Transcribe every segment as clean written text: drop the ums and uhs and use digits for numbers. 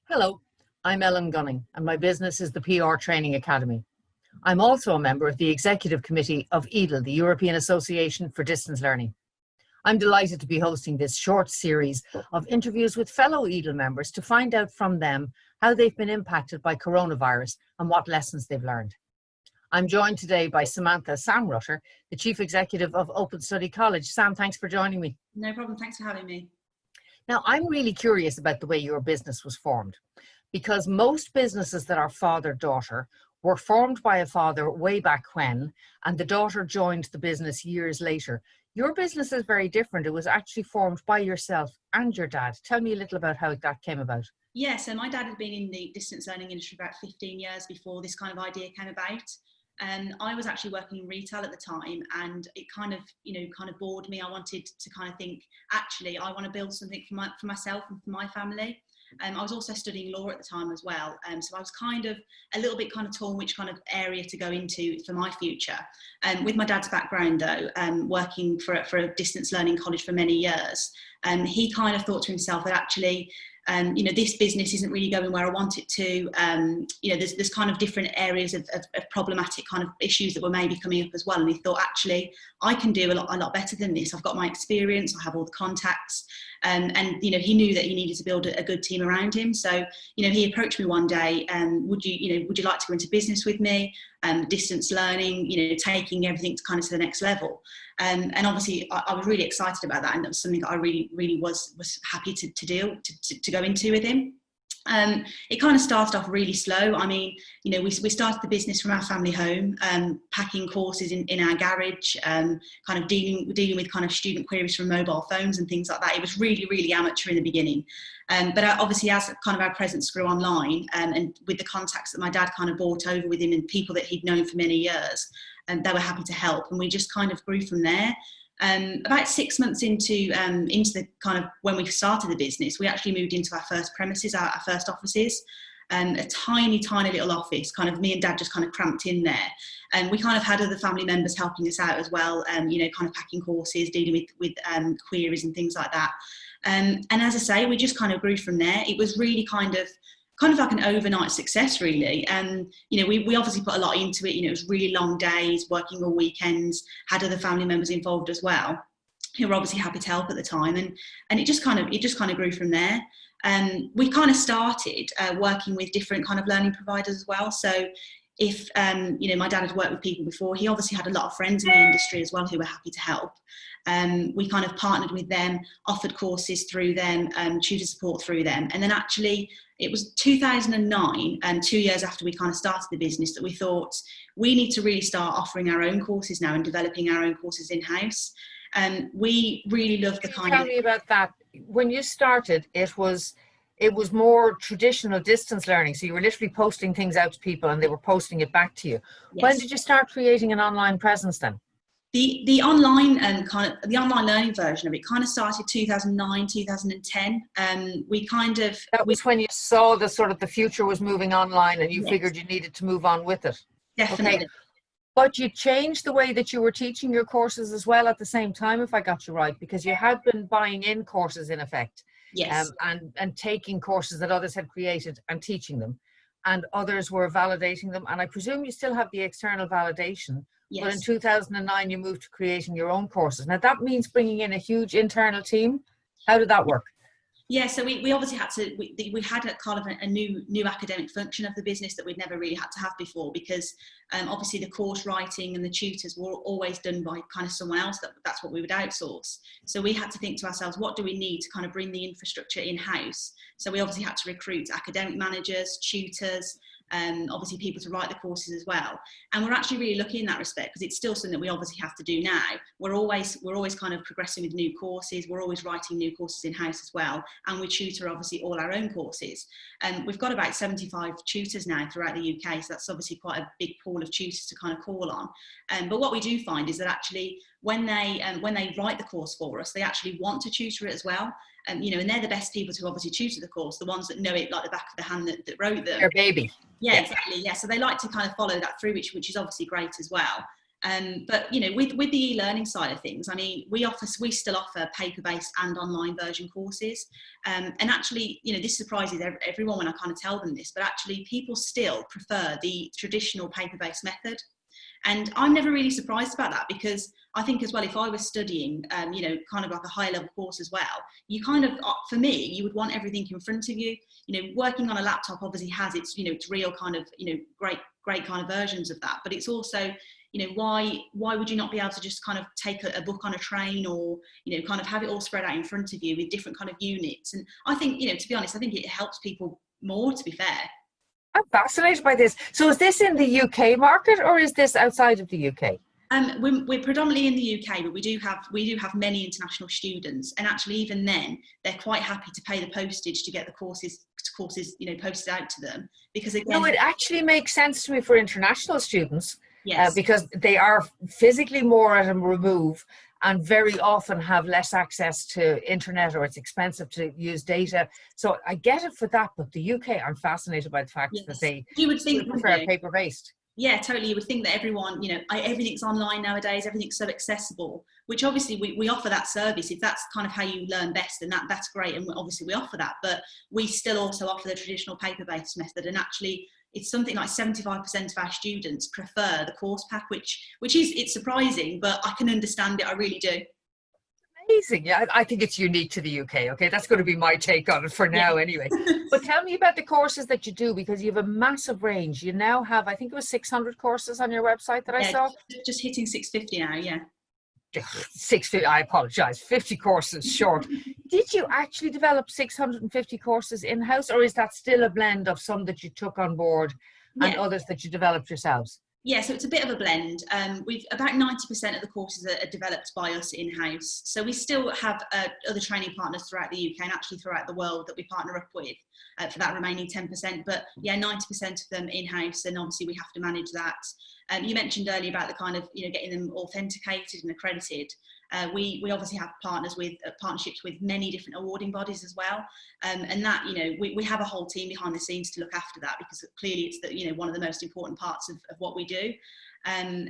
Hello, I'm Ellen Gunning, and my business is the PR Training Academy. I'm also a member of the Executive Committee of EADL, the European Association for Distance Learning. I'm delighted to be hosting this short series of interviews with fellow EADL members to find out from them how they've been impacted by coronavirus and what lessons they've learned. I'm joined today by Samantha Rutter, the Chief Executive of Open Study College. Sam, thanks for joining me. No problem, thanks for having me. Now, I'm really curious about the way your business was formed, because most businesses that are father-daughter were formed by a father way back when, and the daughter joined the business years later. Your business is very different. It was actually formed by yourself and your dad. Tell me a little about how that came about. Yeah, so my dad had been in the distance learning industry about 15 years before this kind of idea came about. I was actually working in retail at the time, and it kind of bored me. I wanted to kind of think, actually, I want to build something for myself and for my family. I was also studying law at the time as well, so I was kind of a little bit kind of torn which kind of area to go into for my future. With my dad's background though, working for a distance learning college for many years, he kind of thought to himself that actually, this business isn't really going where I want it to. There's kind of different areas of problematic kind of issues that were maybe coming up as well. And he thought, actually, I can do a lot better than this. I've got my experience, I have all the contacts. And he knew that he needed to build a good team around him. So, he approached me one day, would you like to go into business with me? Distance learning, taking everything kind of to the next level. And obviously I was really excited about that, and that was something that I really was happy to go into with him. It kind of started off really slow. I mean, we started the business from our family home, packing courses in our garage, kind of dealing with kind of student queries from mobile phones and things like that. It was really amateur in the beginning. But obviously, as kind of our presence grew online, and with the contacts that my dad kind of brought over with him and people that he'd known for many years, they were happy to help, and we just kind of grew from there. About 6 months into the kind of when we started the business, we actually moved into our first premises, our first offices. A tiny little office, kind of me and dad just kind of cramped in there, and we kind of had other family members helping us out as well, kind of packing courses, dealing with queries and things like that. And as I say, we just kind of grew from there. It was really kind of like an overnight success, really. We obviously put a lot into it. It was really long days, working all weekends, had other family members involved as well, who were obviously happy to help at the time, and it just kind of grew from there. We kind of started working with different kind of learning providers as well. So if my dad had worked with people before, he obviously had a lot of friends in the industry as well who were happy to help. We kind of partnered with them, offered courses through them, tutor support through them, and then actually it was 2009, and 2 years after we kind of started the business, that we thought we need to really start offering our own courses now and developing our own courses in-house. We really love the kind of... Tell me about that. When you started, it was more traditional distance learning. So you were literally posting things out to people and they were posting it back to you. Yes. When did you start creating an online presence then? The online the online learning version of it kind of started 2009, 2010. That was when you saw the future was moving online, and you Yes. figured you needed to move on with it. Definitely. Okay. But you changed the way that you were teaching your courses as well at the same time, if I got you right, because you had been buying in courses in effect. Yes. And taking courses that others had created and teaching them, and others were validating them. And I presume you still have the external validation. Yes. But in 2009, you moved to creating your own courses. Now that means bringing in a huge internal team. How did that work? Yeah, so we obviously had to, we had a kind of a new academic function of the business that we'd never really had to have before, because obviously the course writing and the tutors were always done by kind of someone else. That's what we would outsource. So we had to think to ourselves, what do we need to kind of bring the infrastructure in-house? So we obviously had to recruit academic managers, tutors, obviously people to write the courses as well. And we're actually really lucky in that respect, because it's still something that we obviously have to do now. We're always kind of progressing with new courses. We're always writing new courses in-house as well. And we tutor obviously all our own courses. We've got about 75 tutors now throughout the UK. So that's obviously quite a big pool of tutors to kind of call on. But what we do find is that actually when they write the course for us, they actually want to tutor it as well. And they're the best people to obviously tutor the course, the ones that know it like the back of the hand that wrote them. Their baby. Yeah, exactly. Yeah, so they like to kind of follow that through, which is obviously great as well. But you know, with the e-learning side of things, I mean, we still offer paper-based and online version courses, and actually, you know, this surprises everyone when I kind of tell them this, but actually people still prefer the traditional paper-based method. And I'm never really surprised about that, because I think as well, if I was studying, you know, kind of like a high level course as well, you kind of, for me, you would want everything in front of you. You know, working on a laptop obviously has its, you know, its real kind of, you know, great kind of versions of that. But it's also, you know, why would you not be able to just kind of take a book on a train, or, you know, kind of have it all spread out in front of you with different kind of units? And I think, you know, to be honest, I think it helps people more, to be fair. I'm fascinated by this. So is this in the UK market, or is this outside of the UK? We're predominantly in the UK, but we do have many international students, and actually even then they're quite happy to pay the postage to get the courses, you know, posted out to them, because again, No, it actually makes sense to me for international students, yes, because they are physically more at a remove and very often have less access to internet, or it's expensive to use data. So I get it for that, but the UK, I'm fascinated by the fact yes. that they You would think, still prefer paper-based. Yeah, totally. You would think that everyone, you know, everything's online nowadays, everything's so accessible, which obviously we offer that service. If that's kind of how you learn best, then that's great. And obviously we offer that, but we still also offer the traditional paper-based method. And actually it's something like 75% of our students prefer the course pack, which is, it's surprising, but I can understand it. I really do. Amazing. Yeah, I think it's unique to the UK. Okay, that's going to be my take on it for now, anyway. But tell me about the courses that you do, because you have a massive range. You now have, I think it was 600 courses on your website that I saw. Just hitting 650 now, yeah. 650, I apologize, 50 courses short. Did you actually develop 650 courses in-house, or is that still a blend of some that you took on board and others that you developed yourselves? Yeah, so it's a bit of a blend. We've about 90% of the courses are developed by us in-house. So we still have other training partners throughout the UK and actually throughout the world that we partner up with for that remaining 10%. But yeah, 90% of them in-house, and obviously we have to manage that. You mentioned earlier about the kind of, you know, getting them authenticated and accredited. We obviously have partnerships with many different awarding bodies as well, and that, you know, we have a whole team behind the scenes to look after that, because clearly it's the, you know, one of the most important parts of what we do. And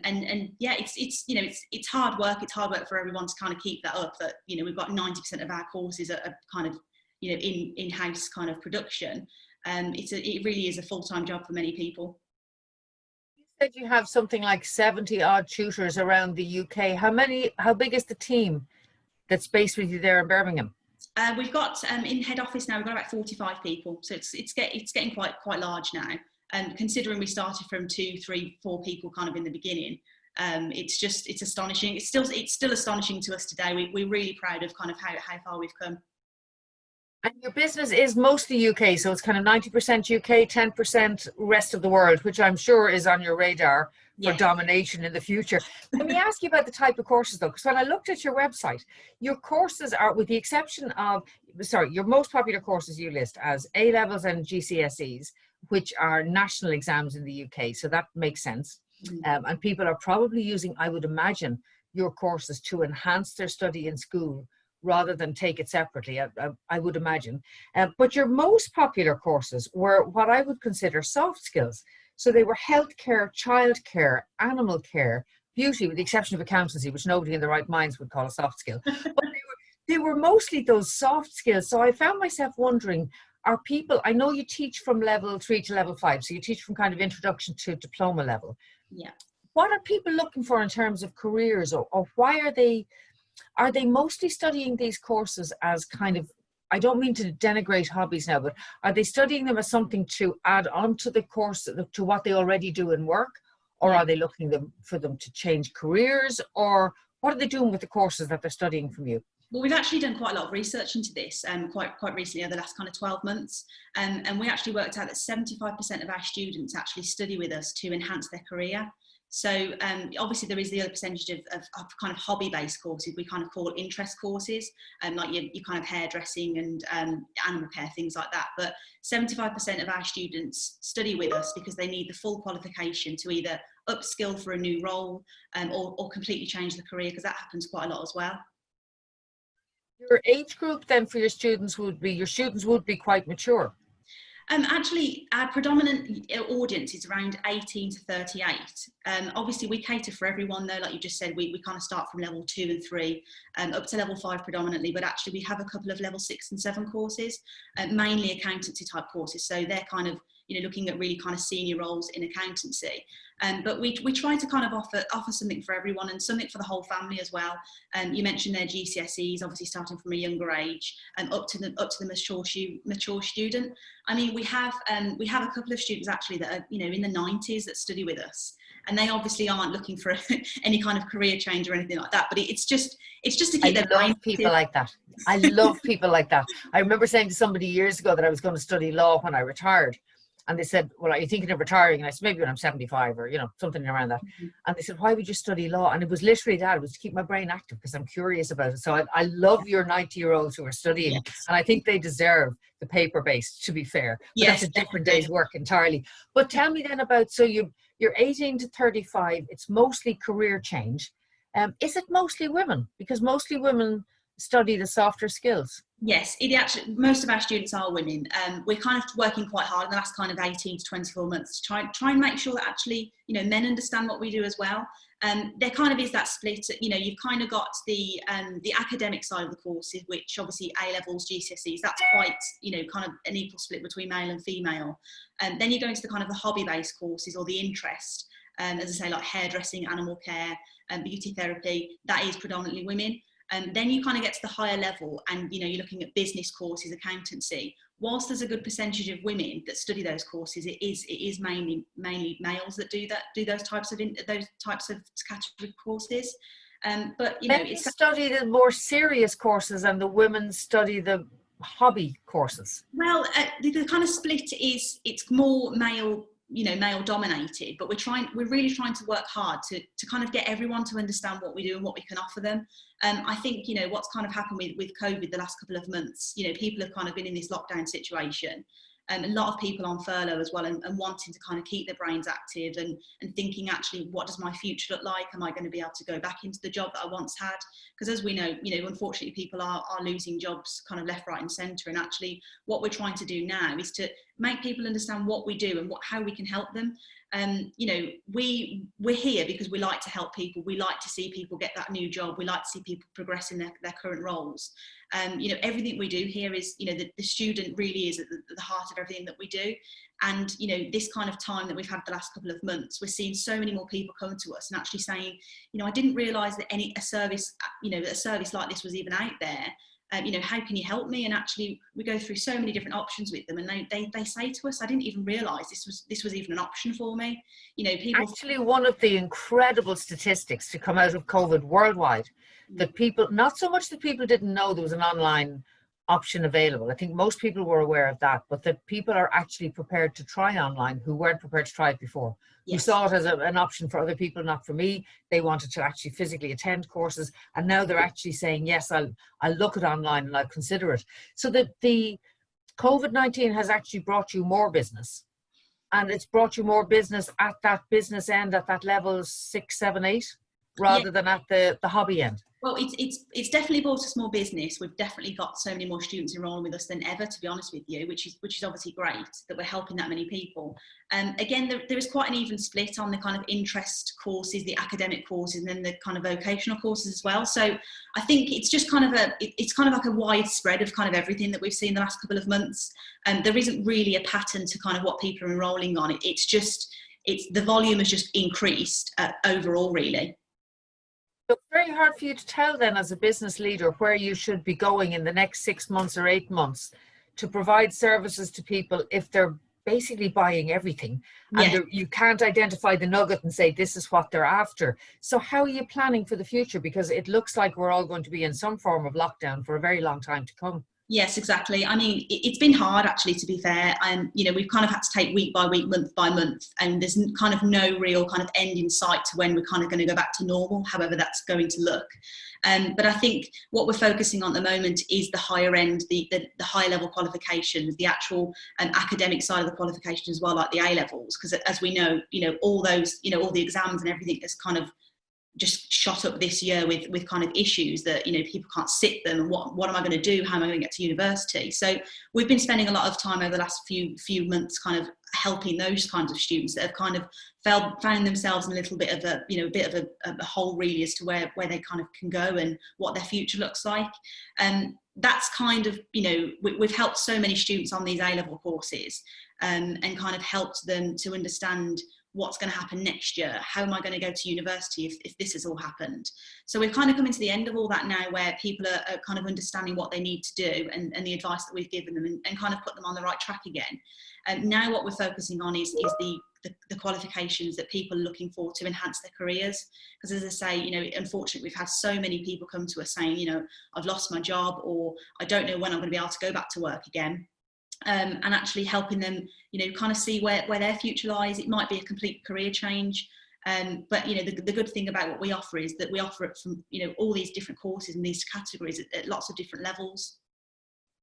yeah, it's you know, it's hard work. It's hard work for everyone to kind of keep that up. That, you know, we've got 90% of our courses are kind of, you know, in-house kind of production. It really is a full-time job for many people. Said you have something like 70 odd tutors around the UK. How big is the team that's based with you there in Birmingham? We've got in head office now, we've got about 45 people, so it's getting quite large now. And considering we started from 2, 3, 4 people kind of in the beginning, it's astonishing. It's still astonishing to us today. We're really proud of kind of how far we've come. And your business is mostly UK, so it's kind of 90% UK, 10% rest of the world, which I'm sure is on your radar for domination in the future. Let me ask you about the type of courses, though, because when I looked at your website, your courses are, with the exception of, your most popular courses you list as A-levels and GCSEs, which are national exams in the UK, so that makes sense. And people are probably using, I would imagine, your courses to enhance their study in school, rather than take it separately, I would imagine. But your most popular courses were what I would consider soft skills. So they were healthcare, childcare, animal care, beauty, with the exception of accountancy, which nobody in their right minds would call a soft skill. But they were mostly those soft skills. So I found myself wondering, are people, I know you teach from level 3 to level 5, so you teach from kind of introduction to diploma level. Yeah. What are people looking for in terms of careers, or why are they mostly studying these courses as kind of, I don't mean to denigrate hobbies now, but are they studying them as something to add on to the course, to what they already do in work? Or are they looking for them to change careers? Or what are they doing with the courses that they're studying from you? Well, we've actually done quite a lot of research into this quite recently, over the last kind of 12 months. And we actually worked out that 75% of our students actually study with us to enhance their career. So obviously there is the other percentage of kind of hobby-based courses we kind of call interest courses, like your kind of hairdressing and animal care, things like that. But 75% of our students study with us because they need the full qualification to either upskill for a new role or completely change the career, because that happens quite a lot as well. Your age group then for your students would be quite mature. Actually, our predominant audience is around 18 to 38. Obviously, we cater for everyone, though. Like you just said, we kind of start from level 2 and 3 up to level 5 predominantly. But actually, we have a couple of level 6 and 7 courses, mainly accountancy type courses. So they're kind of, looking at really kind of senior roles in accountancy. But we try to kind of offer something for everyone and something for the whole family as well. You mentioned their GCSEs, obviously starting from a younger age, up to the mature student. I mean, we have a couple of students actually that are in the 90s that study with us, and they obviously aren't looking for any kind of career change or anything like that. But it's just to keep their brain. People like that. I love people like that. I remember saying to somebody years ago that I was going to study law when I retired. And they said, well, are you thinking of retiring? And I said, maybe when I'm 75 or, something around that. Mm-hmm. And they said, why would you study law? And it was literally that. It was to keep my brain active because I'm curious about it. So I love your 90-year-olds who are studying. Yes. And I think they deserve the paper-based, to be fair. But yes, that's a different day's work entirely. But tell me then about, so you're 18 to 35. It's mostly career change. Is it mostly women? Because mostly women study the softer skills. Yes, most of our students are women. We're kind of working quite hard in the last kind of 18 to 24 months to try and make sure that actually, men understand what we do as well. There kind of is that split. You've kind of got the academic side of the courses, which obviously A-levels, GCSEs, that's quite, kind of an equal split between male and female. Then you go into the kind of the hobby-based courses or the interest, as I say, like hairdressing, animal care, beauty therapy, that is predominantly women. Then you kind of get to the higher level and, you're looking at business courses, accountancy. Whilst there's a good percentage of women that study those courses, it is mainly males that do those types of category courses. But, men study the more serious courses and the women study the hobby courses. Well, the kind of split is, it's more male dominated, but we're really trying to work hard to kind of get everyone to understand what we do and what we can offer them. I think, what's kind of happened with COVID the last couple of months, people have kind of been in this lockdown situation. A lot of people on furlough as well and wanting to kind of keep their brains active and thinking, actually, what does my future look like? Am I going to be able to go back into the job that I once had? Because as we know, unfortunately, people are losing jobs kind of left, right and centre. And actually, what we're trying to do now is to make people understand what we do and how we can help them. We're here because we like to help people. We like to see people get that new job. We like to see people progress in their current roles. Everything we do here is, the student really is at the heart of everything that we do. And, this kind of time that we've had the last couple of months, we're seeing so many more people come to us and actually saying, I didn't realise that a service like this was even out there. How can you help me? And actually, we go through so many different options with them, and they say to us, I didn't even realise this was even an option for me. People. Actually, one of the incredible statistics to come out of COVID worldwide, that people, not so much that people didn't know there was an online option available. I think most people were aware of that, but that people are actually prepared to try online who weren't prepared to try it before. Yes. Who saw it as an option for other people, not for me. They wanted to actually physically attend courses, and now they're actually saying, yes, I'll look at online and I'll consider it. So that the COVID-19 has actually brought you more business, and it's brought you more business at that business end, at that level 6, 7, 8, rather than at the hobby end. Well, it's definitely brought us more business. We've definitely got so many more students enrolling with us than ever, to be honest with you, which is obviously great that we're helping that many people. Again, there is quite an even split on the kind of interest courses, the academic courses, and then the kind of vocational courses as well. So I think it's just kind of it's kind of like a wide spread of kind of everything that we've seen the last couple of months. There isn't really a pattern to kind of what people are enrolling on. It's the volume has just increased overall, really. So it's very hard for you to tell then, as a business leader, where you should be going in the next 6 months or 8 months to provide services to people if they're basically buying everything. And you can't identify the nugget and say this is what they're after. So how are you planning for the future? Because it looks like we're all going to be in some form of lockdown for a very long time to come. Yes, exactly. I mean, it's been hard, actually, to be fair. And, we've kind of had to take week by week, month by month, and there's kind of no real kind of end in sight to when we're kind of going to go back to normal, however that's going to look. But I think what we're focusing on at the moment is the higher end, the higher level qualifications, the actual academic side of the qualification as well, like the A-levels, because as we know, all those, all the exams and everything is kind of just shot up this year with kind of issues that, you know, people can't sit them, and what am I going to do? How am I going to get to university? So we've been spending a lot of time over the last few months kind of helping those kinds of students that have kind of found themselves in a little bit of a, you know, a bit of a hole really as to where they kind of can go and what their future looks like. And that's kind of, you know, we've helped so many students on these A-level courses, and kind of helped them to understand what's going to happen next year. How am I going to go to university if this has all happened? So we're kind of coming to the end of all that now, where people are kind of understanding what they need to do, and the advice that we've given them, and kind of put them on the right track again. And now what we're focusing on is the qualifications that people are looking for to enhance their careers. Because as I say, you know, unfortunately, we've had so many people come to us saying, you know, I've lost my job, or I don't know when I'm going to be able to go back to work again. And actually helping them, you know, kind of see where their future lies. It might be a complete career change. But, you know, the good thing about what we offer is that we offer it from, you know, all these different courses and these categories at lots of different levels.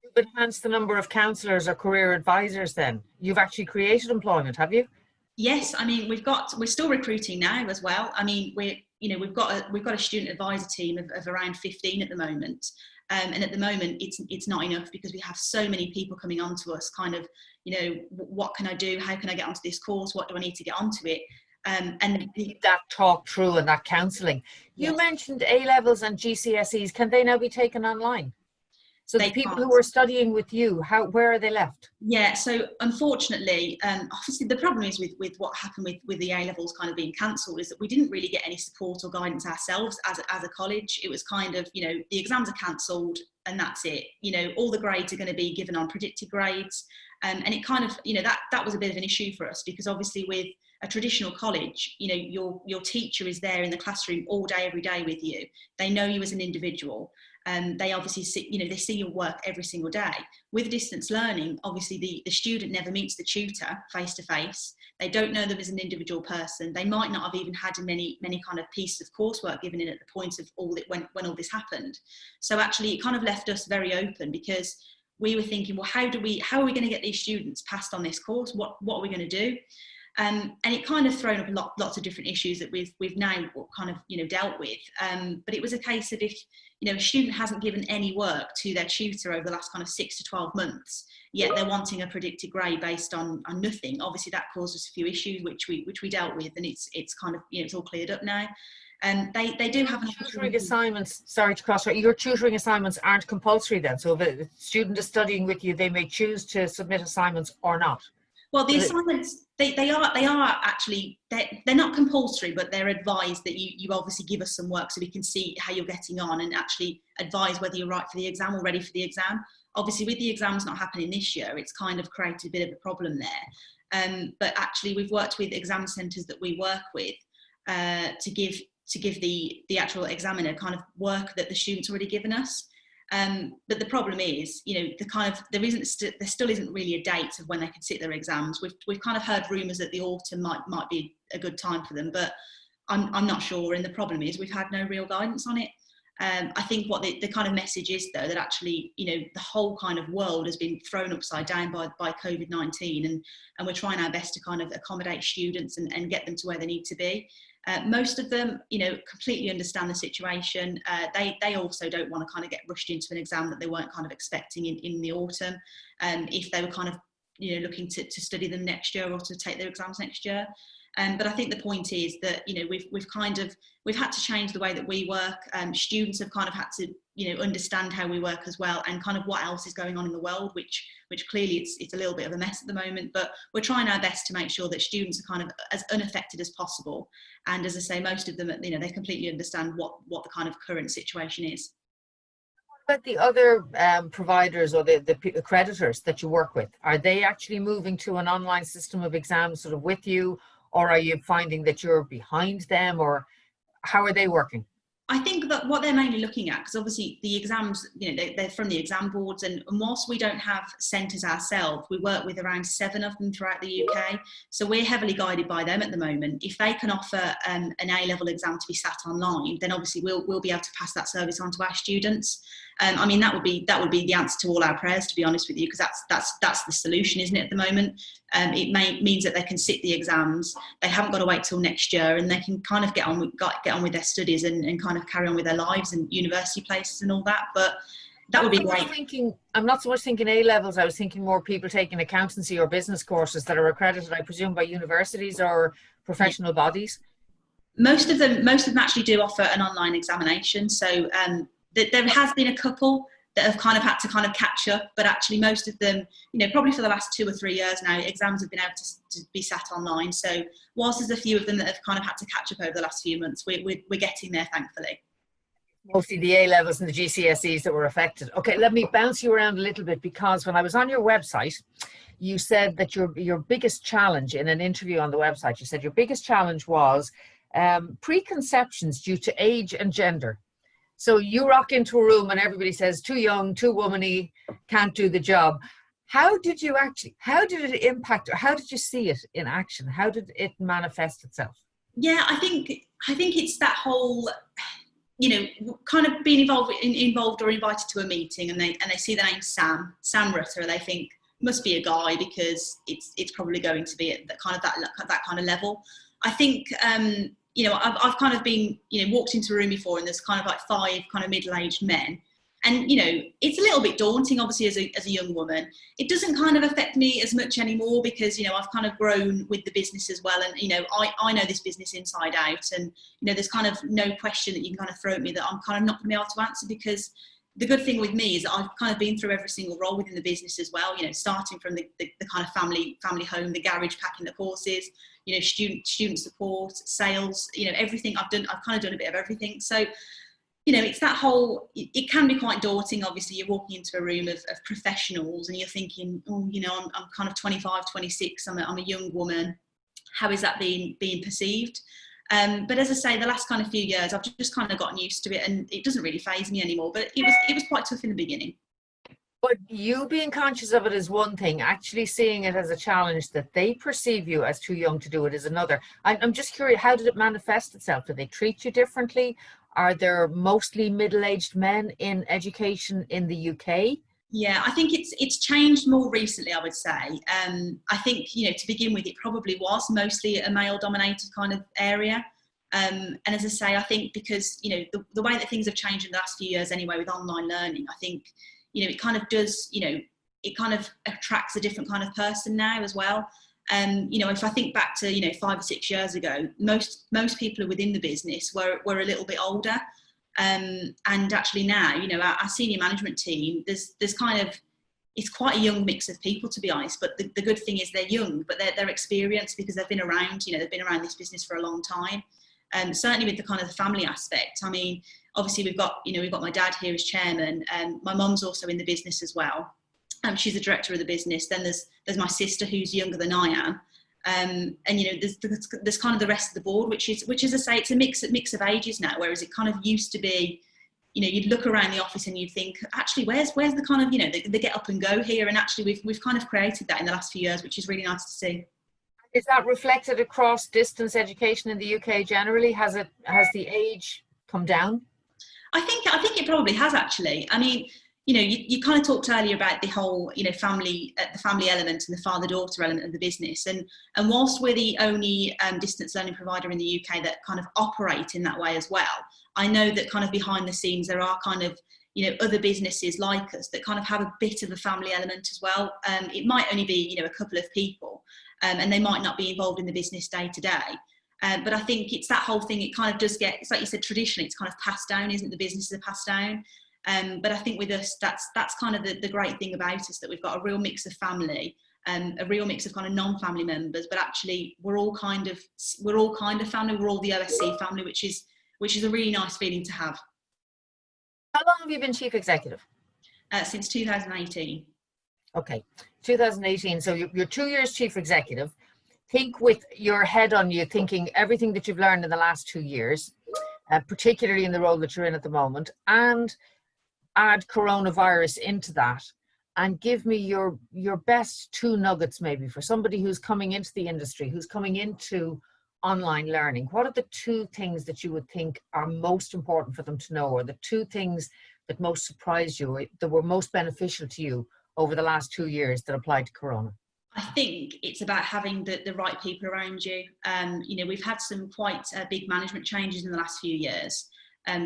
You've enhanced the number of counsellors or career advisors then. You've actually created employment, have you? Yes, I mean, we're still recruiting now as well. I mean, we've got a student advisor team of around 15 at the moment. And at the moment, it's not enough, because we have so many people coming on to us, kind of, you know, what can I do? How can I get onto this course? What do I need to get onto it? And that talk through and that counselling. You yes. mentioned A-levels and GCSEs. Can they now be taken online? So the people who are studying with you, where are they left? Yeah, so unfortunately, obviously the problem is with what happened with the A-levels kind of being cancelled, is that we didn't really get any support or guidance ourselves as a college. It was kind of, you know, the exams are cancelled and that's it. You know, all the grades are going to be given on predicted grades. And it kind of, you know, that was a bit of an issue for us, because obviously with a traditional college, you know, your teacher is there in the classroom all day, every day with you. They know you as an individual. They obviously see, you know, they see your work every single day. With distance learning, obviously the student never meets the tutor face to face. They don't know them as an individual person. They might not have even had many kind of pieces of coursework given in at the point of when all this happened. So actually it kind of left us very open, because we were thinking, well, how are we going to get these students passed on this course? What are we going to do? And it kind of thrown up lots of different issues that we've now kind of, you know, dealt with. But it was a case of, if, you know, a student hasn't given any work to their tutor over the last kind of 6 to 12 months, yet they're wanting a predicted grade based on nothing. Obviously that caused us a few issues, which we dealt with, and it's kind of, you know, it's all cleared up now. And they do have an tutoring assignments. Sorry to cross. Your tutoring assignments aren't compulsory then. So if a student is studying with you, they may choose to submit assignments or not. Well, the assignments, they are actually, they're not compulsory, but they're advised that you obviously give us some work so we can see how you're getting on, and actually advise whether you're right for the exam or ready for the exam. Obviously, with the exams not happening this year, it's kind of created a bit of a problem there. But actually, we've worked with exam centres that we work with to give the actual examiner kind of work that the student's already given us. But the problem is, you know, there still isn't really a date of when they can sit their exams. We've kind of heard rumours that the autumn might be a good time for them, but I'm not sure. And the problem is, we've had no real guidance on it. I think what the kind of message is, though, that actually, you know, the whole kind of world has been thrown upside down by Covid-19, and we're trying our best to kind of accommodate students and get them to where they need to be. Most of them, you know, completely understand the situation. They also don't want to kind of get rushed into an exam that they weren't kind of expecting in the autumn, if they were kind of, you know, looking to study them next year or to take their exams next year. But I think the point is that, you know, we've had to change the way that we work. Students have kind of had to, you know, understand how we work as well, and kind of what else is going on in the world, which clearly it's a little bit of a mess at the moment. But we're trying our best to make sure that students are kind of as unaffected as possible. And as I say, most of them, you know, they completely understand what the kind of current situation is. But the other providers or the accreditors that you work with, are they actually moving to an online system of exams sort of with you? Or are you finding that you're behind them, or how are they working? I think that what they're mainly looking at, because obviously the exams, you know, they're from the exam boards, and whilst we don't have centres ourselves, we work with around 7 of them throughout the UK. So we're heavily guided by them at the moment. If they can offer an A-level exam to be sat online, then obviously we'll be able to pass that service on to our students. I mean, that would be the answer to all our prayers, to be honest with you, because that's the solution, isn't it, at the moment? It means that they can sit the exams, they haven't got to wait till next year, and they can kind of get on with their studies and kind of carry on with their lives and university places and all that. But that would be great. I'm not so much thinking A levels. I was thinking more people taking accountancy or business courses that are accredited, I presume, by universities or professional bodies. Most of them actually do offer an online examination. So there has been a couple that have kind of had to kind of catch up, but actually most of them, probably for the last 2 or 3 years now, exams have been able to be sat online. So whilst there's a few of them that have kind of had to catch up over the last few months, we're getting there, thankfully. Mostly the A levels and the GCSEs that were affected. Okay, let me bounce you around a little bit, because when I was on your website, you said that your biggest challenge in an interview on the website, you said your biggest challenge was preconceptions due to age and gender. So you rock into a room and everybody says, too young, too womany, can't do the job. How did it impact, or how did you see it in action? How did it manifest itself? Yeah, I think it's that whole, kind of being involved or invited to a meeting, and they see the name Sam Rutter, and they think must be a guy, because it's probably going to be at that kind of level. I think I've kind of been walked into a room before, and there's kind of like 5 kind of middle-aged men, and it's a little bit daunting, obviously, as a young woman. It doesn't kind of affect me as much anymore, because I've kind of grown with the business as well, and I know this business inside out, and there's kind of no question that you can kind of throw at me that I'm kind of not going to be able to answer, because the good thing with me is that I've kind of been through every single role within the business as well, starting from the kind of family home, the garage, packing the courses, student support, sales, everything I've kind of done a bit of everything. So, it's that whole, it can be quite daunting. Obviously, you're walking into a room of professionals and you're thinking, oh, I'm kind of 25, 26, I'm a young woman. How is that being perceived? But as I say, the last kind of few years, I've just kind of gotten used to it, and it doesn't really faze me anymore. But it was quite tough in the beginning. But you being conscious of it is one thing. Actually seeing it as a challenge that they perceive you as too young to do it is another. I'm just curious, how did it manifest itself? Do they treat you differently? Are there mostly middle-aged men in education in the UK? Yeah, I think it's changed more recently, I would say. I think, to begin with, it probably was mostly a male-dominated kind of area. And as I say, I think because, the way that things have changed in the last few years anyway with online learning, I think, it kind of does, it kind of attracts a different kind of person now as well. If I think back to, 5 or 6 years ago, most people within the business were a little bit older. And actually now, our senior management team, there's kind of, it's quite a young mix of people, to be honest, but the good thing is they're young, but they're experienced, because they've been around, they've been around this business for a long time. Certainly with the kind of the family aspect. I mean, obviously we've got my dad here as chairman, and my mum's also in the business as well. She's the director of the business. Then there's my sister, who's younger than I am. And there's kind of the rest of the board, which is, as I say, it's a mix of ages now, whereas it kind of used to be, you'd look around the office and you'd think, actually, where's the kind of, the get up and go here? And actually we've kind of created that in the last few years, which is really nice to see. Is that reflected across distance education in the UK generally? Has the age come down? I think it probably has, actually. I mean, you kind of talked earlier about the whole, family, the family element and the father-daughter element of the business. And whilst we're the only distance learning provider in the UK that kind of operate in that way as well, I know that kind of behind the scenes, there are kind of, other businesses like us that kind of have a bit of a family element as well. It might only be, a couple of people, and they might not be involved in the business day to day. But I think it's that whole thing, it kind of does get, it's like you said, traditionally, it's kind of passed down, isn't it? The businesses are passed down. But I think with us, that's kind of the great thing about us, that we've got a real mix of family, a real mix of kind of non-family members, but actually we're all kind of family. We're all the OSC family, which is a really nice feeling to have. How long have you been chief executive? Since 2018. Okay, 2018. So you're 2 years chief executive. Think with your head on you, thinking everything that you've learned in the last 2 years, particularly in the role that you're in at the moment, and add coronavirus into that, and give me your best 2 nuggets maybe for somebody who's coming into the industry, who's coming into online learning. What are the 2 things that you would think are most important for them to know, or the 2 things that most surprised you, that were most beneficial to you over the last 2 years that applied to Corona? I think it's about having the right people around you. We've had some quite big management changes in the last few years,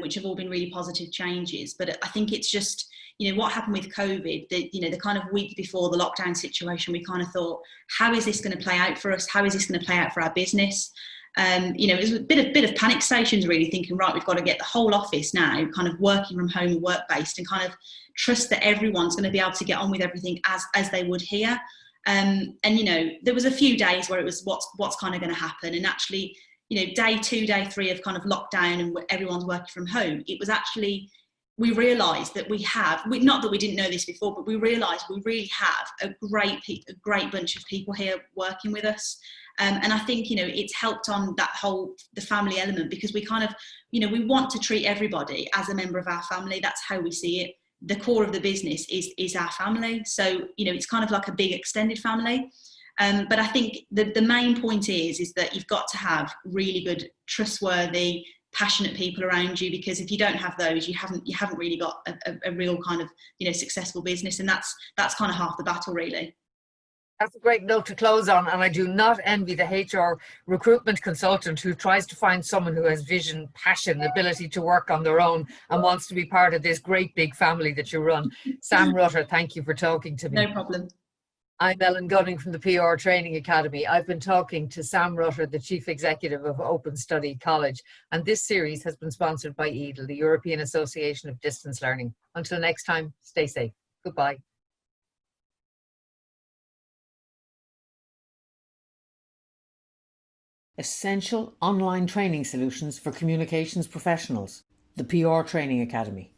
which have all been really positive changes. But I think it's just, what happened with COVID, the kind of week before the lockdown situation, we kind of thought, how is this going to play out for us? How is this going to play out for our business? It was a bit of panic stations, really, thinking, right, we've got to get the whole office now kind of working from home and work-based, and kind of trust that everyone's going to be able to get on with everything as they would here. There was a few days where it was what's kind of going to happen. And actually, day 2, day 3 of kind of lockdown and everyone's working from home, it was actually, we realised that not that we didn't know this before, but we realised we really have a great bunch of people here working with us. And I think, it's helped on the family element, because we kind of, we want to treat everybody as a member of our family. That's how we see it. The core of the business is our family. So, it's kind of like a big extended family. But I think the main point is that you've got to have really good, trustworthy, passionate people around you, because if you don't have those, you haven't really got a real kind of, successful business. And that's kind of half the battle, really. That's a great note to close on, and I do not envy the HR recruitment consultant who tries to find someone who has vision, passion, ability to work on their own and wants to be part of this great big family that you run. Sam Rutter, thank you for talking to me. No problem. I'm Ellen Gunning from the PR Training Academy. I've been talking to Sam Rutter, the Chief Executive of Open Study College, and this series has been sponsored by EADL, the European Association of Distance Learning. Until next time, stay safe. Goodbye. Essential online training solutions for communications professionals. The PR Training Academy.